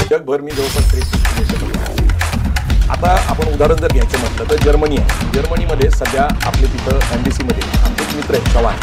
जगभर मी जवळपास 63 देशात. आता आपण उदाहरण जर घ्यायचं म्हटलं तर जर्मनी आहे. जर्मनीमध्ये सध्या आपले तिथं एमबीसीमध्ये आमचे मित्र आहेत चव्हाण,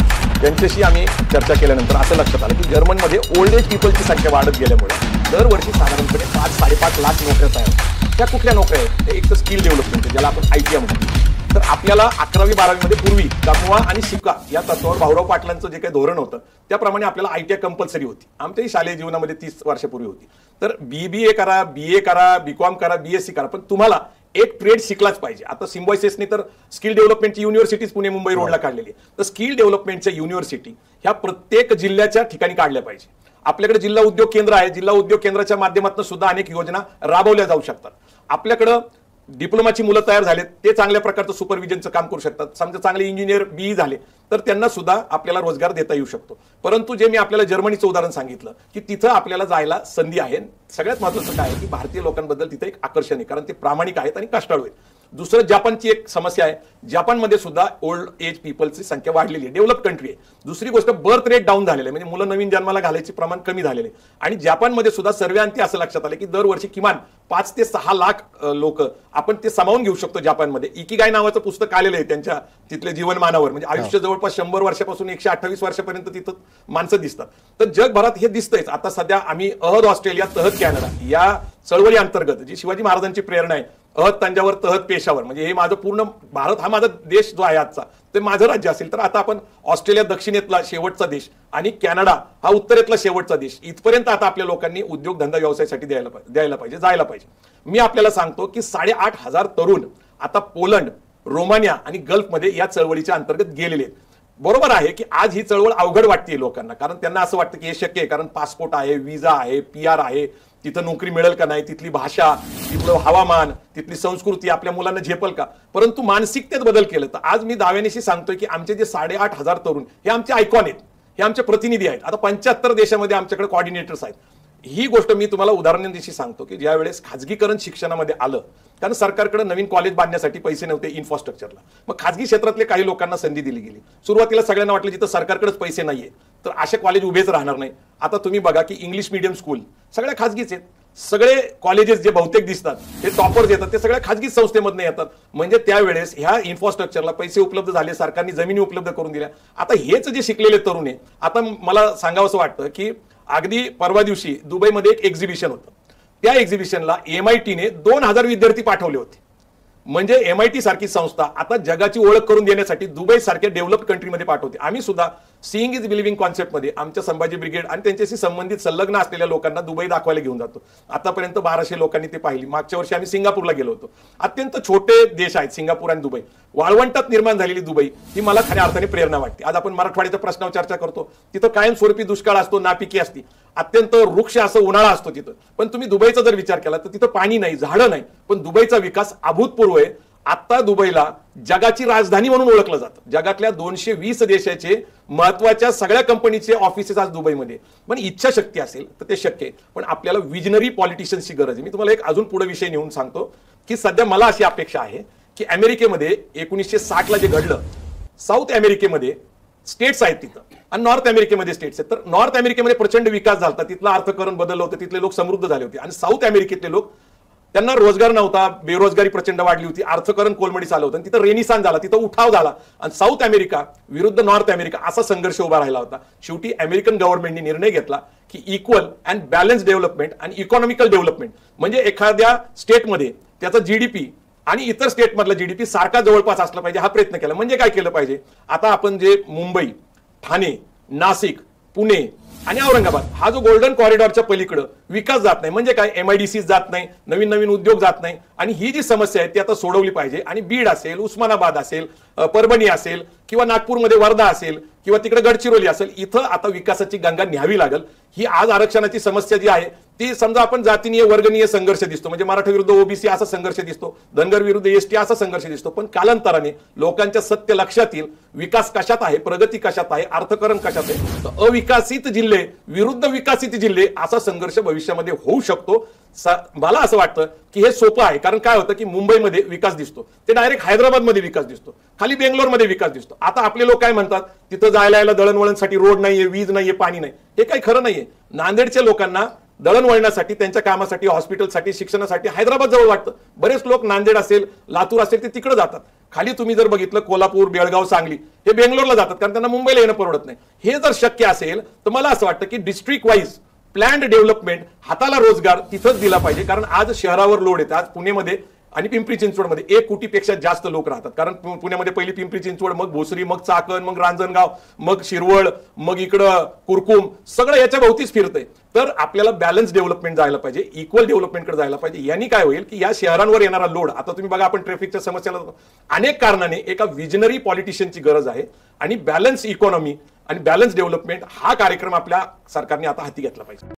त्यांच्याशी आम्ही चर्चा केल्यानंतर असं लक्षात आलं की जर्मनीमध्ये ओल्ड एज पीपलची संख्या वाढत गेल्यामुळे दरवर्षी साधारणपणे 5-5.5 लाख नोकऱ्या तयार होतात. त्या कुठल्या नोकऱ्या आहेत? एक तर स्किल डेव्हलपमेंट, ज्याला आपण ITI म्हणतो. तर आपल्याला 11वी-12वी मध्ये पूर्वी कमवा आणि शिका या तत्वावर भाऊराव पाटलांचं जे काही धोरण होतं त्याप्रमाणे आपल्याला ITI कंपल्सरी होती. आमच्याही शालेय जीवनामध्ये 30 वर्षापूर्वी होती. तर BBA करा, BA करा, BCom करा, BSc करा, पण तुम्हाला एक ट्रेड शिकलाच पाहिजे. आता सिम्बॉयसिसने तर स्किल डेव्हलपमेंटची युनिव्हर्सिटीज पुणे मुंबई रोडला काढलेली आहे. तर स्किल डेव्हलपमेंटच्या युनिव्हर्सिटी ह्या प्रत्येक जिल्ह्याच्या ठिकाणी काढल्या पाहिजे. आपल्याकडे जिल्हा उद्योग केंद्र आहे. जिल्हा उद्योग केंद्राच्या माध्यमातून सुद्धा अनेक योजना राबवल्या जाऊ शकतात. आपल्याकडं डिप्लोमाची मुलं तयार झालेत, ते चांगल्या प्रकारचं सुपरविजनचं काम करू शकतात. समजा चांगले इंजिनियर BE झाले तर त्यांना सुद्धा आपल्याला रोजगार देता येऊ शकतो. परंतु जे मी आपल्याला जर्मनीचं उदाहरण सांगितलं की तिथं आपल्याला जायला संधी आहे. सगळ्यात महत्त्वाचं काय आहे की भारतीय लोकांबद्दल तिथे एक आकर्षण आहे, कारण ते प्रामाणिक आहेत आणि कष्टाळू आहेत. दुसरं, जपानची एक समस्या आहे. जपानमध्ये सुद्धा ओल्ड एज पीपलची संख्या वाढलेली आहे, डेव्हलप कंट्री आहे. दुसरी गोष्ट, बर्थ रेट डाऊन झालेलं आहे, म्हणजे मुलं नवीन जन्माला घालायचे प्रमाण कमी झालेले आहे. आणि जपानमध्ये सुद्धा सर्वेअंती असं लक्षात आलं की दरवर्षी किमान 5 ते 6 लाख लोक आपण ते सामावून घेऊ शकतो जपानमध्ये. इकिगाय नावाचं पुस्तक आलेलं आहे त्यांच्या तिथल्या जीवनमानावर, म्हणजे आयुष्य जवळपास 100 वर्षापासून 128 वर्षापर्यंत तिथं माणसं दिसतात. तर जगभरात हे दिसतंयच. आता सध्या आम्ही अहद ऑस्ट्रेलिया तहत कॅनडा या चळवळी अंतर्गत, जी शिवाजी महाराजांची प्रेरणा आहे, अहद तंजावर तहत पेशावर, म्हणजे हे माझं पूर्ण भारत हा माझा देश जो आहे आजचा, ते माझं राज्य असेल. तर आता आपण ऑस्ट्रेलिया दक्षिणेतला शेवटचा देश आणि कॅनडा हा उत्तरेतला शेवटचा देश, इथपर्यंत आता आपल्या लोकांनी उद्योगधंदा व्यवसायासाठी द्यायला पाहिजे, जायला पाहिजे. मी आपल्याला सांगतो की 8,500 तरुण आता पोलंड, रोमानिया आणि गल्फमध्ये या चळवळीच्या अंतर्गत गेलेले आहेत. बरोबर आहे की आज ही चळवळ अवघड वाटते लोकांना, कारण त्यांना असं वाटतं की हे शक्य आहे, कारण पासपोर्ट आहे, विजा आहे, PR आहे, तिथं नोकरी मिळेल का नाही, तिथली भाषा, तिथलं हवामान, तिथली संस्कृती आपल्या मुलांना झेपल का. परंतु मानसिकतेत बदल केलं तर आज मी दाव्यानिशी सांगतोय की आमचे जे 8,500 तरुण हे आमचे आयकॉन आहेत, हे आमचे प्रतिनिधी आहेत. आता 75 देशामध्ये आमच्याकडे कोऑर्डिनेटर्स आहेत. ही गोष्ट मी तुम्हाला उदाहरणांशी सांगतो की ज्या वेळेस खाजगीकरण शिक्षणामध्ये आलं, कारण सरकारकडे नवीन कॉलेज बांधण्यासाठी पैसे नव्हते इन्फ्रास्ट्रक्चरला, मग खाजगी क्षेत्रातले काही लोकांना संधी दिली गेली. सुरुवातीला सगळ्यांना वाटलं जिथं सरकारकडेच पैसे नाहीये तर असे कॉलेज उभेच राहणार नाही. आता तुम्ही बघा की इंग्लिश मीडियम स्कूल सगळ्या खाजगीच आहेत. सगळे कॉलेजेस जे बहुतेक दिसतात ते टॉपर्स येतात ते सगळ्या खाजगी संस्थेमधून येतात. म्हणजे त्यावेळेस ह्या इन्फ्रास्ट्रक्चरला पैसे उपलब्ध झाले, सरकारने जमिनी उपलब्ध करून दिल्या. आता हेच जे शिकलेले तरुण आहे, आता मला सांगावंसं वाटतं की अगदी परवा दिवशी दुबईमध्ये एक एक्झिबिशन होतं. त्या एक्झिबिशनला MITने 2000 विद्यार्थी पाठवले होते. म्हणजे MIT सारखी संस्था आता जगाची ओळख करून देण्यासाठी दुबई सारख्या डेव्हलप कंट्रीमध्ये पाठवते. आम्ही सुद्धा सीइंग इज बिलिव्हिंग कॉन्सेप्टमध्ये आमच्या संभाजी ब्रिगेड आणि त्यांच्याशी संबंधित संलग्न असलेल्या लोकांना दुबई दाखवायला घेऊन जातो. आतापर्यंत 1200 लोकांनी ते पाहिली. मागच्या वर्षी आम्ही सिंगापूरला गेलो होतो. अत्यंत छोटे देश आहेत सिंगापूर आणि दुबई. वाळवंटात निर्माण झालेली दुबई ही मला खऱ्या अर्थाने प्रेरणा वाटते. आज आपण मराठवाड्याच्या प्रश्नावर चर्चा करतो, तिथं कायमस्वरूपी दुष्काळ असतो, नापिकी असते, अत्यंत वृक्ष असं उन्हाळा असतो तिथं. पण तुम्ही दुबईचा जर विचार केला तर तिथं पाणी नाही, झाडं नाही, पण दुबईचा विकास अभूतपूर्व आहे. आता दुबईला जगाची राजधानी म्हणून ओळखलं जातं. जगातल्या 220 देशाचे महत्वाच्या सगळ्या कंपनीचे ऑफिसेस आज दुबईमध्ये. पण इच्छाशक्ती असेल तर ते शक्य आहे. पण आपल्याला विजनरी पॉलिटिशियन्सची गरज आहे. मी तुम्हाला एक अजून पुढे विषय नेऊन सांगतो की सध्या मला अशी अपेक्षा आहे की अमेरिकेमध्ये 1960ला जे घडलं, साऊथ अमेरिकेमध्ये स्टेट्स आहेत तिथं आणि नॉर्थ अमेरिकेमध्ये स्टेट्स आहेत. तर नॉर्थ अमेरिकेमध्ये प्रचंड विकास झाला, तिथलं अर्थकारण बदललं होतं, तिथले लोक समृद्ध झाले होते. आणि साऊथ अमेरिकेतले लोक, त्यांना रोजगार नव्हता, बेरोजगारी प्रचंड वाढली होती, अर्थकारण कोलमडीस आलं होतं आणि तिथं रेनिसान झाला, तिथं उठाव झाला आणि साऊथ अमेरिका विरुद्ध नॉर्थ अमेरिका असा संघर्ष उभा राहिला होता. शेवटी अमेरिकन गव्हर्नमेंटने निर्णय घेतला की इक्वल अँड बॅलन्स डेव्हलपमेंट आणि इकॉनॉमिकल डेव्हलपमेंट, म्हणजे एखाद्या स्टेटमध्ये त्याचा GDP आणि इतर स्टेटमधला GDP सारखा जवळपास असला पाहिजे, हा प्रयत्न केला. म्हणजे काय केलं पाहिजे, आता आपण जे मुंबई, ठाणे, नाशिक, पुणे आणि औरंगाबाद हा जो गोल्डन कॉरिडॉरच्या पलीकडे विकास जात नाही, म्हणजे काय MIDCs जात नाही, नवीन नवीन उद्योग जात नाही, आणि ही जी समस्या आहे ती आता सोडवली पाहिजे. आणि बीड असेल, उस्मानाबाद असेल, परभणी असेल किंवा नागपूरमध्ये वर्धा असेल किंवा तिकडे गडचिरोली असेल, इथं आता विकासाची गंगा न्यावी लागेल. ही आज आरक्षणाची समस्या जी आहे ती समजा आपण जातीनीय वर्गनीय संघर्ष दिसतो, म्हणजे मराठा विरुद्ध ओबीसी असा संघर्ष दिसतो, धनगर विरुद्ध एसटी असा संघर्ष दिसतो, पण कालांतराने लोकांच्या सत्य लक्षात येईल विकास कशात आहे, प्रगती कशात आहे, अर्थकरण कशात आहे, तर अविकसित जिल्हे विरुद्ध विकसित जिल्हे असा संघर्ष भविष्यामध्ये होऊ शकतो. मला असं वाटतं की हे सोपं आहे, कारण काय होतं की मुंबईमध्ये विकास दिसतो ते डायरेक्ट हैदराबादमध्ये विकास दिसतो, खाली बेंगलोरमध्ये विकास दिसतो. आता आपले लोक काय म्हणतात, तिथं जायला यायला दळणवळणसाठी रोड नाहीये, वीज नाहीये, पाणी नाही. हे काही खरं नाहीये. नांदेडच्या लोकांना दळणवळणासाठी, त्यांच्या कामासाठी, हॉस्पिटलसाठी, शिक्षणासाठी हैदराबाद जवळ वाटतं. बरेच लोक नांदेड असेल, लातूर असेल, ते तिकडे जातात. खाली तुम्ही जर बघितलं कोल्हापूर, बेळगाव, सांगली हे बेंगलोरला जातात, कारण त्यांना मुंबईला येणं परवडत नाही. हे जर शक्य असेल तर मला असं वाटतं की डिस्ट्रिक्ट वाईज प्लॅन्ड डेव्हलपमेंट, हाताला रोजगार तिथंच दिला पाहिजे. कारण आज शहरावर लोड येतात. आज पुण्यामध्ये आणि पिंपरी चिंचवडमध्ये 1 कोटीपेक्षा जास्त लोक राहतात. कारण पुण्यामध्ये पहिली पिंपरी चिंचवड, मग भोसरी, मग चाकण, मग रांजणगाव, मग शिरवळ, मग इकडं कुरकुम, सगळं याच्या भोवतीच फिरतंय. तर आपल्याला बॅलन्स डेव्हलपमेंट जायला पाहिजे, इक्वल डेव्हलपमेंटकडे जायला पाहिजे. यांनी काय होईल की या शहरांवर येणारा लोड, आता तुम्ही बघा आपण ट्रॅफिकच्या समस्याला अनेक कारणाने एका विजनरी पॉलिटिशियनची गरज आहे, आणि बॅलन्स इकॉनॉमी आणि बॅलन्स डेव्हलपमेंट हा कार्यक्रम आपल्या सरकारने आता हाती घेतला पाहिजे.